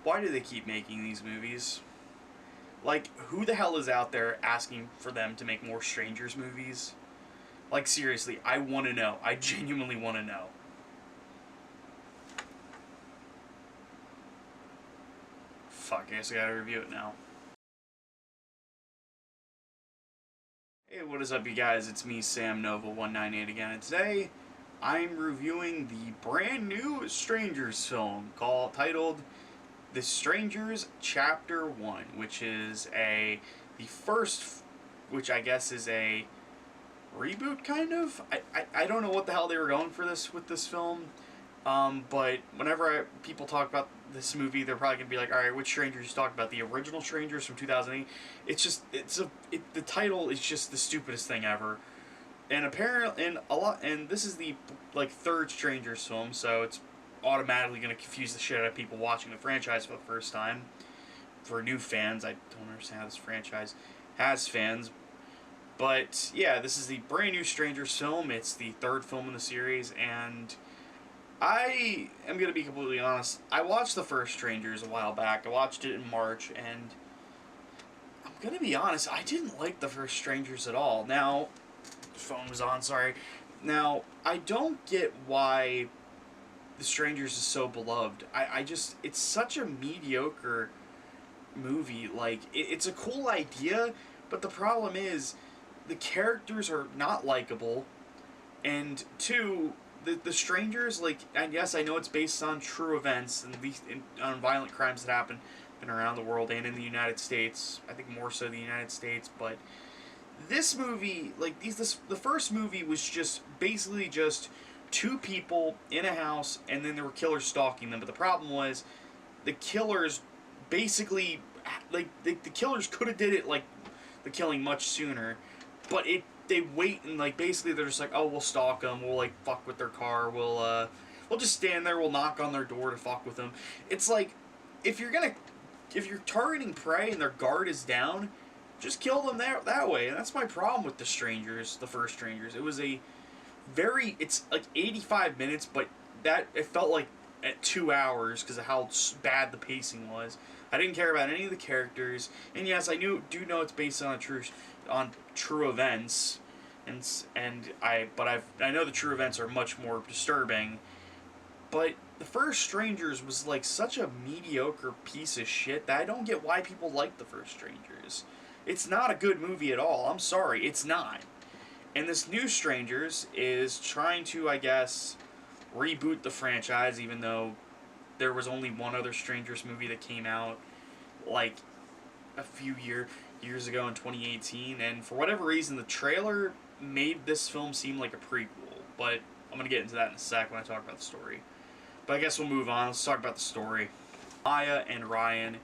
Why do they keep making these movies? Like, who the hell is out there asking for them to make more Strangers movies? Like, seriously, I want to know. I genuinely want to know. Fuck, I guess I gotta review it now. Hey, what is up, you guys? It's me, Sam N0VA198 again, and today I'm reviewing the brand new Strangers film titled The Strangers Chapter 1, which is the first, which I guess is a reboot, kind of? I don't know what the hell they were going for with this film. But whenever people talk about this movie, they're probably gonna be like, "All right, which Strangers you talk about? The original Strangers from 2008?" The title is just the stupidest thing ever. And apparently, and this is the third Strangers film, so it's automatically gonna confuse the shit out of people watching the franchise for the first time. For new fans, I don't understand how this franchise has fans. But yeah, this is the brand new Strangers film. It's the third film in the series, and I am going to be completely honest. I watched the first Strangers a while back. I watched it in March, and I'm going to be honest, I didn't like the first Strangers at all. Now, the phone was on, sorry. Now, I don't get why The Strangers is so beloved. It's such a mediocre movie. Like, it's a cool idea, but the problem is, the characters are not likable, and two, the Strangers, and yes, I know it's based on true events and on violent crimes that happen around the world and in the United States. I think more so the United States, but this movie, the first movie was just basically just two people in a house, and then there were killers stalking them. But the problem was, the killers basically, the killers could have did it the killing much sooner, but they wait and basically they're just like, oh, we'll stalk them, we'll fuck with their car, we'll just stand there, we'll knock on their door to fuck with them. It's like, if you're targeting prey and their guard is down, just kill them that way. And that's my problem with the first Strangers. It was it's like 85 minutes, but it felt like at 2 hours because of how bad the pacing was. I didn't care about any of the characters, and yes, I do know it's based on true events, I know the true events are much more disturbing. But the first Strangers was such a mediocre piece of shit that I don't get why people like the first Strangers. It's not a good movie at all. I'm sorry, it's not. And this new Strangers is trying to, I guess, reboot the franchise, even though there was only one other Strangers movie that came out a few years ago in 2018, and for whatever reason the trailer made this film seem like a prequel, but I'm going to get into that in a sec when I talk about the story. But I guess we'll move on. Let's talk about the story. Maya and Ryan,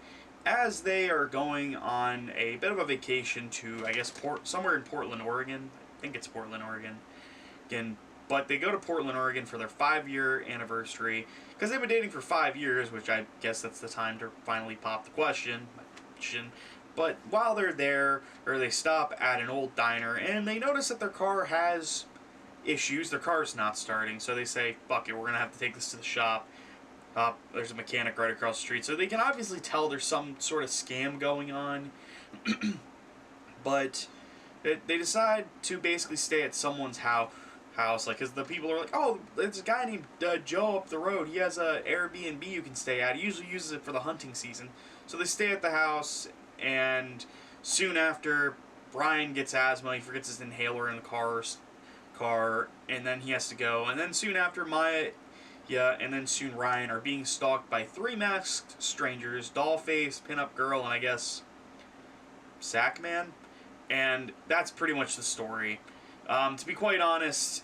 as they are going on a bit of a vacation to, I guess, somewhere in Portland, Oregon. I think it's Portland, Oregon. Again, but they go to Portland, Oregon for their 5-year anniversary, because they've been dating for 5 years, which I guess that's the time to finally pop the question. But while they're there, they stop at an old diner, and they notice that their car has issues. Their car's not starting, so they say, fuck it, we're going to have to take this to the shop. There's a mechanic right across the street, so they can obviously tell there's some sort of scam going on. But they decide to basically stay at someone's house, because the people are like, oh, there's a guy named Joe up the road. He has a Airbnb you can stay at. He usually uses it for the hunting season. So they stay at the house, and soon after, Ryan gets asthma. He forgets his inhaler in the car, and then he has to go. And then soon after, Maya, and then soon Ryan are being stalked by 3 masked strangers: Dollface, Pinup Girl, and I guess Sackman. And that's pretty much the story. To be quite honest,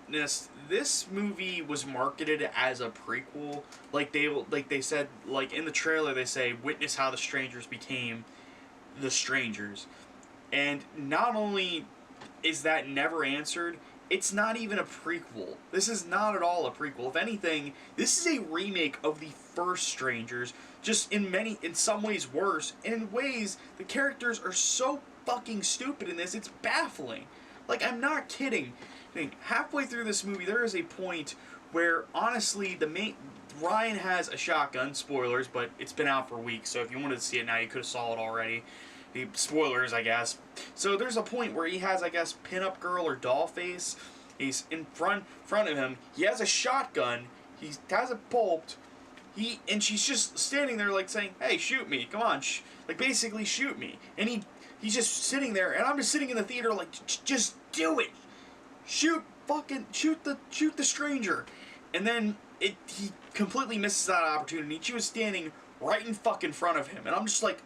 this movie was marketed as a prequel. They said, in the trailer, they say, witness how the Strangers became the Strangers. And not only is that never answered, it's not even a prequel. This is not at all a prequel. If anything, this is a remake of the first Strangers, just in some ways worse, and in ways, the characters are so fucking stupid in this, it's baffling. I'm not kidding. halfway through this movie, there is a point where, honestly, Ryan has a shotgun. Spoilers, but it's been out for weeks, so if you wanted to see it now, you could have saw it already. Spoilers, I guess. So there's a point where he has, I guess, pinup girl or doll face. He's in front of him. He has a shotgun. He has it pulped. And she's just standing there, like, saying, "Hey, shoot me, come on, like, basically shoot me." And he's just sitting there, and I'm just sitting in the theater, like, just do it, shoot the stranger. And then he completely misses that opportunity. She was standing right in fucking front of him, and I'm just like,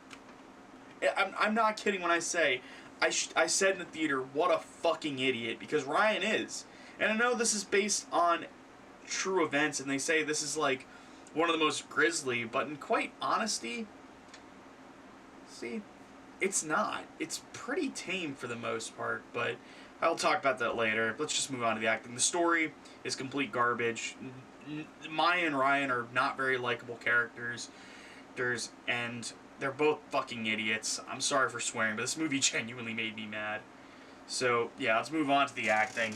I'm not kidding when I say, I said in the theater, what a fucking idiot, because Ryan is. And I know this is based on true events, and they say this is like one of the most grisly, but in quite honesty, see, it's not. It's pretty tame for the most part, but I'll talk about that later. Let's just move on to the acting. The story is complete garbage. Maya and Ryan are not very likable characters, and they're both fucking idiots. I'm sorry for swearing, but this movie genuinely made me mad. So, yeah, let's move on to the acting.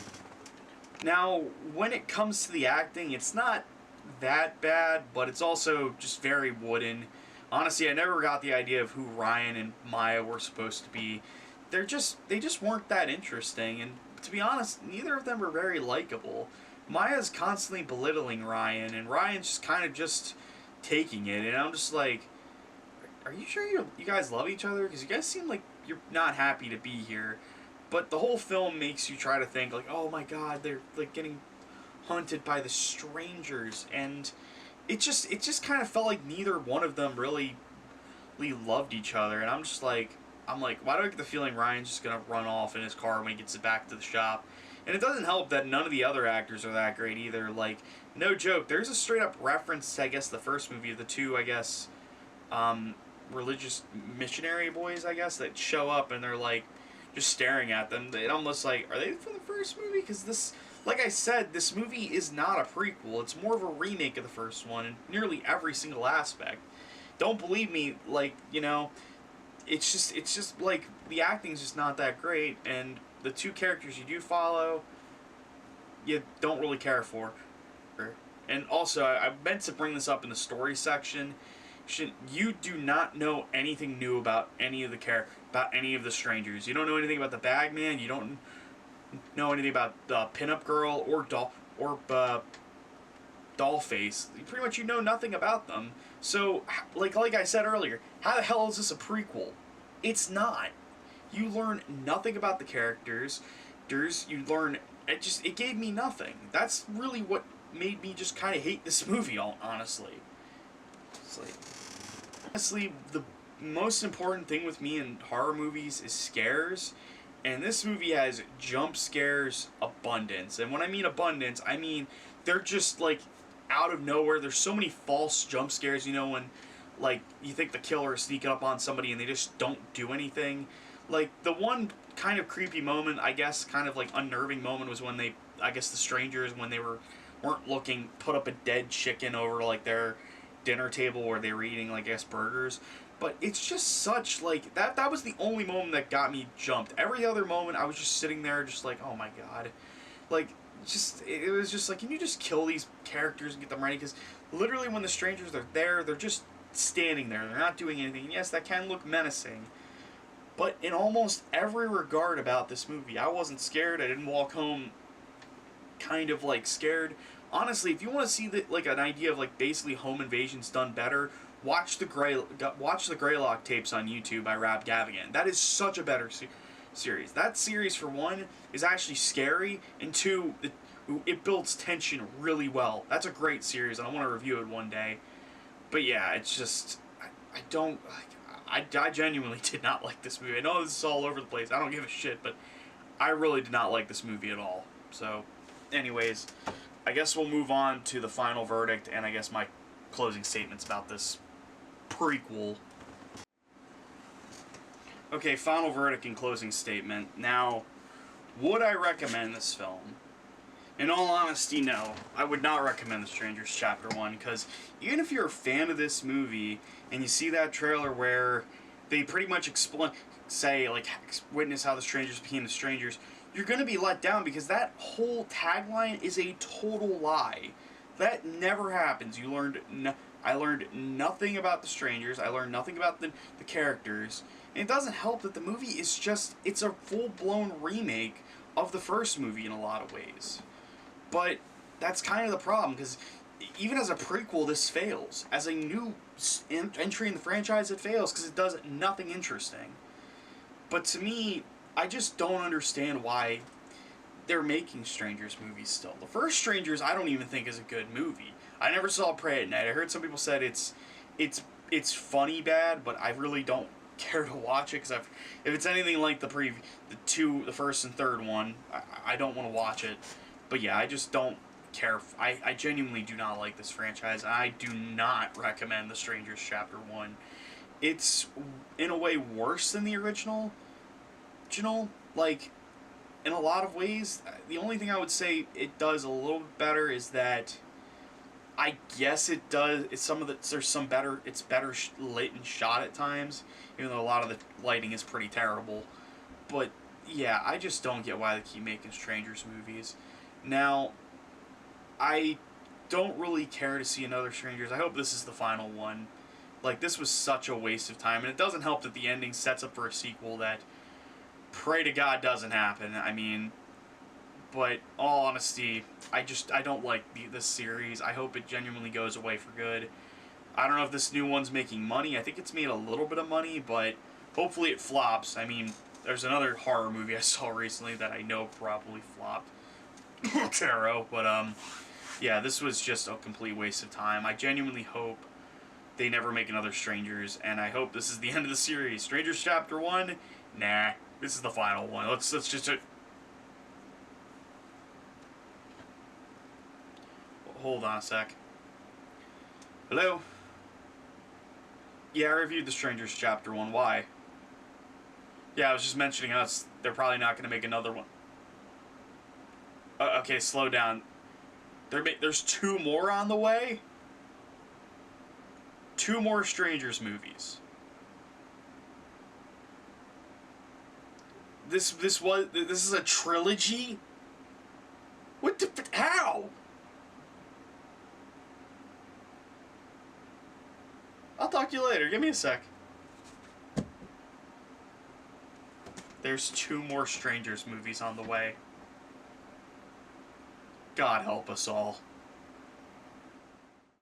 Now, when it comes to the acting, it's not that bad, but it's also just very wooden. Honestly, I never got the idea of who Ryan and Maya were supposed to be. They just weren't that interesting, and to be honest, neither of them were very likable. Maya's constantly belittling Ryan, and Ryan's just kind of just taking it, and I'm just like, are you sure you guys love each other? Because you guys seem like you're not happy to be here. But the whole film makes you try to think, like, oh my god, they're like getting hunted by the strangers, and it just kind of felt like neither one of them really loved each other, and I'm like, why do I get the feeling Ryan's just gonna run off in his car when he gets back to the shop? And it doesn't help that none of the other actors are that great either. Like, no joke, there's a straight up reference to, I guess, the first movie of the two, I guess, religious missionary boys, I guess, that show up and they're like just staring at them. It almost like, are they from the first movie? Because this, like I said, this movie is not a prequel. It's more of a remake of the first one in nearly every single aspect. Don't believe me, like, you know, it's just like the acting's just not that great, and the two characters you do follow, you don't really care for. And also, I meant to bring this up in the story section. You do not know anything new about any of the strangers. You don't know anything about the bagman. You don't know anything about the pinup girl or dollface. Pretty much, you know nothing about them. So, like I said earlier, how the hell is this a prequel? It's not. You learn nothing about the characters. You learn it gave me nothing. That's really what made me just kind of hate this movie. Honestly. It's like, honestly, the most important thing with me in horror movies is scares, and this movie has jump scares abundance. And when I mean abundance, I mean they're just like out of nowhere. There's so many false jump scares, you know, when like you think the killer is sneaking up on somebody and they just don't do anything. Like the one kind of creepy moment, I guess, kind of like unnerving moment was when I guess the strangers, when they weren't looking, put up a dead chicken over like their dinner table where they were eating, like, I guess, burgers. But it's just such, like, that was the only moment that got me jumped. Every other moment, I was just sitting there just like, oh my god. Like, it was just like, can you just kill these characters and get them ready? Because literally when the strangers are there, they're just standing there. They're not doing anything. And yes, that can look menacing. But in almost every regard about this movie, I wasn't scared. I didn't walk home kind of, like, scared. Honestly, if you want to see like an idea of like basically home invasions done better, watch the Greylock tapes on YouTube by Rob Gavigan. That is such a better series. That series, for one, is actually scary, and two, it builds tension really well. That's a great series, and I want to review it one day. But yeah, it's just I don't like. I genuinely did not like this movie. I know this is all over the place. I don't give a shit, but I really did not like this movie at all. So, anyways, I guess we'll move on to the final verdict and I guess my closing statements about this prequel. Okay, final verdict and closing statement. Now, would I recommend this film? In all honesty, no. I would not recommend The Strangers Chapter 1, because even if you're a fan of this movie and you see that trailer where they pretty much witness how the strangers became the strangers, you're going to be let down because that whole tagline is a total lie. That never happens. I learned nothing about the strangers. I learned nothing about the characters. And it doesn't help that the movie is just, it's a full-blown remake of the first movie in a lot of ways. But that's kind of the problem, because even as a prequel, this fails. As a new entry in the franchise, it fails, because it does nothing interesting. But to me, I just don't understand why they're making Strangers movies still. The first Strangers, I don't even think is a good movie. I never saw Pray at Night. I heard some people said it's funny bad, but I really don't care to watch it, because if it's anything like the first and third one, I don't want to watch it. But yeah, I just don't care. I genuinely do not like this franchise. I do not recommend The Strangers Chapter 1. It's, in a way, worse than the original. Like, in a lot of ways. The only thing I would say it does a little bit better is that I guess it does. It's better lit and shot at times, even though a lot of the lighting is pretty terrible. But yeah, I just don't get why they keep making Strangers movies. Now, I don't really care to see another Strangers. I hope this is the final one. Like, this was such a waste of time, and it doesn't help that the ending sets up for a sequel that, pray to God, doesn't happen. I mean, but all honesty, I don't like this series. I hope it genuinely goes away for good. I don't know if this new one's making money. I think it's made a little bit of money, but hopefully it flops. I mean, there's another horror movie I saw recently that I know probably flopped. Tarot, but yeah, this was just a complete waste of time. I genuinely hope they never make another Strangers, and I hope this is the end of the series. Strangers Chapter 1? Nah, this is the final one. Let's just... Hold on a sec. Hello? Yeah, I reviewed The Strangers Chapter 1. Why? Yeah, I was just mentioning us. They're probably not going to make another one. Okay, slow down. There's 2 more on the way? 2 more Strangers movies. This is a trilogy? What the... How? I'll talk to you later. Give me a sec. There's 2 more Strangers movies on the way. God help us all.